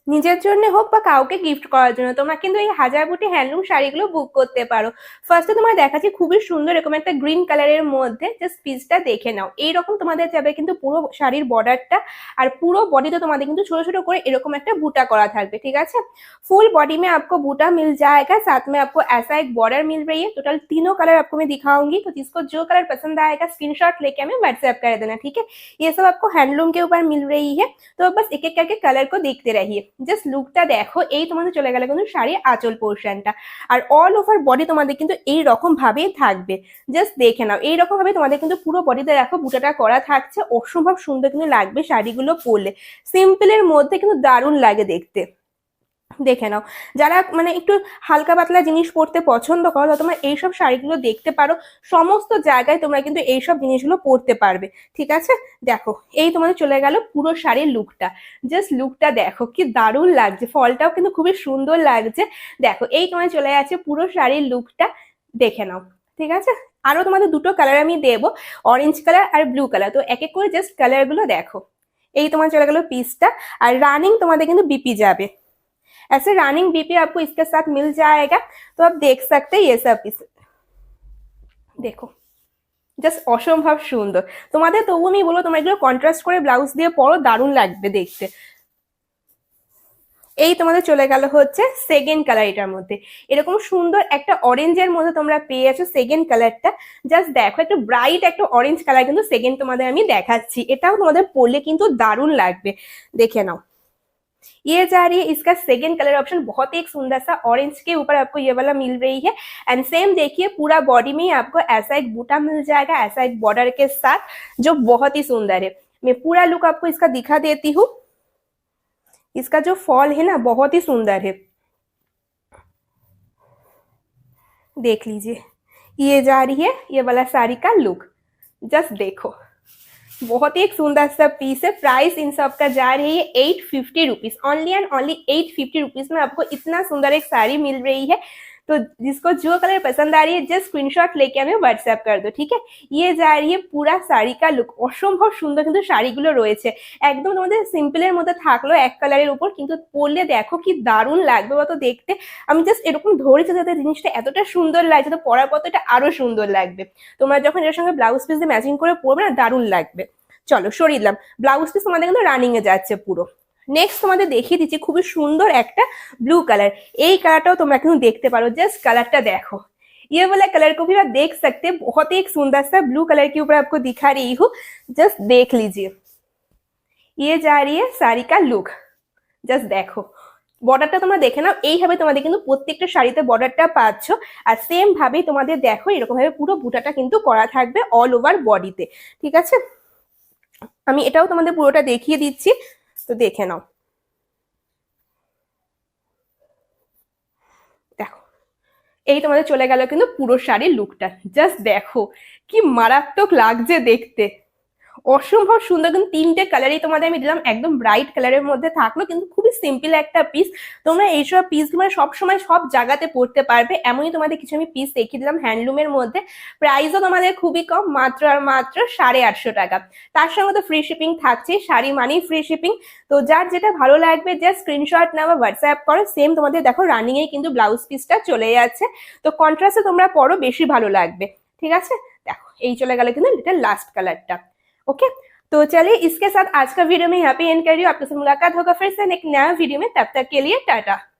নিজের জন্য হোক বা কাউকে গিফট করার জন্য তোমরা কিন্তু এই হাজার বুটি হ্যান্ডলুম শাড়িগুলো বুক করতে পারো। ফার্স্টে তোমার দেখাচ্ছি খুবই সুন্দর এরকম একটা গ্রিন কালারের মধ্যে, জাস্ট পিসটা দেখে নাও। এইরকম তোমাদের যাবে কিন্তু পুরো শাড়ির বর্ডারটা, আর পুরো বডিতে তোমাদের কিন্তু ছোট ছোট করে এরকम একটা বুटा करा থাকবে, ঠিক আছে। फुल बॉडी में आपको बूटा मिल जाएगा, साथ में आपको ऐसा एक बॉर्डर मिल रही है। टोटल तीनों कलर आपको मैं दिखाऊंगी, तो जिसको जो कलर पसंद आएगा स्क्रीनशॉट लेके हमें व्हाट्सएप कर देना, ठीक है। ये सब आपको हैंडलूम के ऊपर मिल रही है, तो बस एक एक करके कलर को देखते रहिए। জাস্ট লুকটা দেখো, এই তোমাদের চলে গেল কিন্তু শাড়ির আঁচল পোর্শনটা, আর অল ওভার বডি তোমাদের কিন্তু এই রকম ভাবেই থাকবে। জাস্ট দেখে নাও, এই রকম ভাবে তোমাদের কিন্তু পুরো বডিতে দেখো বুটাটা করা থাকছে, অসম্ভব সুন্দর কিন্তু লাগবে শাড়িগুলো পরলে। সিম্পলের মধ্যে কিন্তু দারুণ লাগে দেখতে। দেখে নাও, যারা মানে একটু হালকা পাতলা জিনিস পরতে পছন্দ করো তোমরা এইসব শাড়িগুলো দেখতে পারো। সমস্ত জায়গায় তোমরা কিন্তু এইসব জিনিসগুলো পরতে পারবে, ঠিক আছে। দেখো, এই তোমাদের চলে গেল পুরো শাড়ির লুকটা। জাস্ট লুকটা দেখো কি দারুণ লাগছে, ফলটাও কিন্তু খুবই সুন্দর লাগছে। দেখো, এই তোমাদের চলে যাচ্ছে পুরো শাড়ির লুকটা, দেখে নাও, ঠিক আছে। আরো তোমাদের দুটো কালার আমি দেবো, অরেঞ্জ কালার আর ব্লু কালার, তো এক এক করে জাস্ট কালার গুলো দেখো। এই তোমার চলে গেল পিসটা, আর রানিং তোমাদের কিন্তু বিপি যাবে। ऐसे रनिंग बीपी आपको इसके साथ मिल जाएगा, तो आप देख सकते हैं ये सब पीस। দেখো, জাস্ট অসম্ভব সুন্দর। তোমাদের তবু আমি বলবো তোমরা এগুলো কন্ট্রাস্ট করে ব্লাউজ দিয়ে পরো, দারুণ লাগবে দেখতে। এই তোমাদের চলে গেল হচ্ছে সেকেন্ড কালার, এটার মধ্যে এরকম সুন্দর একটা অরেঞ্জের মধ্যে তোমরা পেয়ে আছো সেকেন্ড কালারটা। জাস্ট দেখো, একটা ব্রাইট একটা অরেঞ্জ কালার কিন্তু সেকেন্ড তোমাদের আমি দেখাচ্ছি, এটাও তোমাদের পরলে কিন্তু দারুণ লাগবে, দেখে নাও। ये जा रही है इसका सेकेंड कलर ऑप्शन, बहुत ही एक सुंदर सा ऑरेंज के ऊपर आपको ये वाला मिल रही है। एंड सेम देखिए, पूरा बॉडी में आपको ऐसा एक बूटा मिल जाएगा, ऐसा एक बॉर्डर के साथ, जो बहुत ही सुंदर है। मैं पूरा लुक आपको इसका दिखा देती हूँ। इसका जो फॉल है ना, बहुत ही सुंदर है, देख लीजिए। ये जा रही है ये वाला साड़ी का लुक, जस्ट देखो, बहुत ही एक सुंदर सा पीस है। प्राइस इन सब का जा रही है 850 rupees, only and only 850 rupees में आपको इतना सुंदर एक साड़ी मिल रही है। तो जिसको जो कलर पसंद आ रही है जस्ट स्क्रीनशॉट लेके हमें व्हाट्सएप कर दो, ठीक है। ये जा रही है पूरा শাড়ি का লুক, অসম্ভব সুন্দর কিন্তু শাড়িগুলো রয়েছে। একদম তোমাদের সিম্পলের মধ্যে থাকলো এক কালারের উপর, কিন্তু পরলে দেখো কি দারুণ লাগবে বলো তো দেখতে। আমি জাস্ট এরকম ধরেছি যাতে জিনিসটা এতটা সুন্দর লাগছে, তো পরার পর তো এটা আরো সুন্দর লাগবে। তোমরা যখন এর সঙ্গে ব্লাউজ পিস দিয়ে ম্যাচিং করে পরবে না, দারুণ লাগবে। চলো সরিয়ে দিলাম, ব্লাউজ পিস তোমাদের কিন্তু রানিং এ যাচ্ছে পুরো। নেক্সট তোমাদের দেখিয়ে দিচ্ছি খুবই সুন্দর একটা ব্লু কালার। এই কালারটাও তোমরা কিন্তু দেখতে পারো, জাস্ট কালারটা देखो। ये वाला कलर को भी आप देख सकते हैं, बहुत ही एक सुंदर सा ब्लू कलर के ऊपर आपको दिखा रही हूँ, जस्ट देख लीजिए। ये जा रही है साड़ी का लुक, জাস্ট দেখো। বর্ডারটা তোমরা দেখে নাও, এইভাবে তোমাদের কিন্তু প্রত্যেকটা শাড়িতে বর্ডারটা পাচ্ছ। আর সেম ভাবেই তোমাদের দেখো এরকম ভাবে পুরো বুটাটা কিন্তু করা থাকবে অল ওভার বডিতে, ঠিক আছে। আমি এটাও তোমাদের পুরোটা দেখিয়ে দিচ্ছি, তো দেখে নাও। দেখো, এই তোমাদের চলে গেল কিন্তু পুরো শাড়ির লুকটা, জাস্ট দেখো কি মারাত্মক লাগছে দেখতে, অসম্ভব সুন্দর। কিন্তু তিনটে কালারই তোমাদের আমি দিলাম, একদম ব্রাইট কালারের মধ্যে থাকলো, কিন্তু খুবই সিম্পল একটা পিস। তোমরা এইসব পিস মানে সবসময় সব জায়গাতে পরতে পারবে, এমনই তোমাদের কিছু আমি পিস দেখিয়ে দিলাম হ্যান্ডলুমের মধ্যে। প্রাইসও তোমাদের খুবই কম, মাত্র আর মাত্র 850 টাকা। তার সঙ্গে তো ফ্রি শিপিং থাকছে, শাড়ি মানেই ফ্রি শিপিং। তো যার যেটা ভালো লাগবে জাস্ট স্ক্রিনশট নাও বা হোয়াটসঅ্যাপ করো। সেম তোমাদের দেখো রানিং এ কিন্তু ব্লাউজ পিসটা চলে যাচ্ছে, তো কন্ট্রাস্টে তোমরা পরো, বেশি ভালো লাগবে, ঠিক আছে। দেখো, এই চলে গেল কিন্তু এটা লাস্ট কালারটা। ओके, तो चलिए इसके साथ आज का वीडियो में यहाँ पे एंड कर रही हूँ। आपके साथ मुलाकात होगा फिर से एक नया वीडियो में, तब तक के लिए टाटा।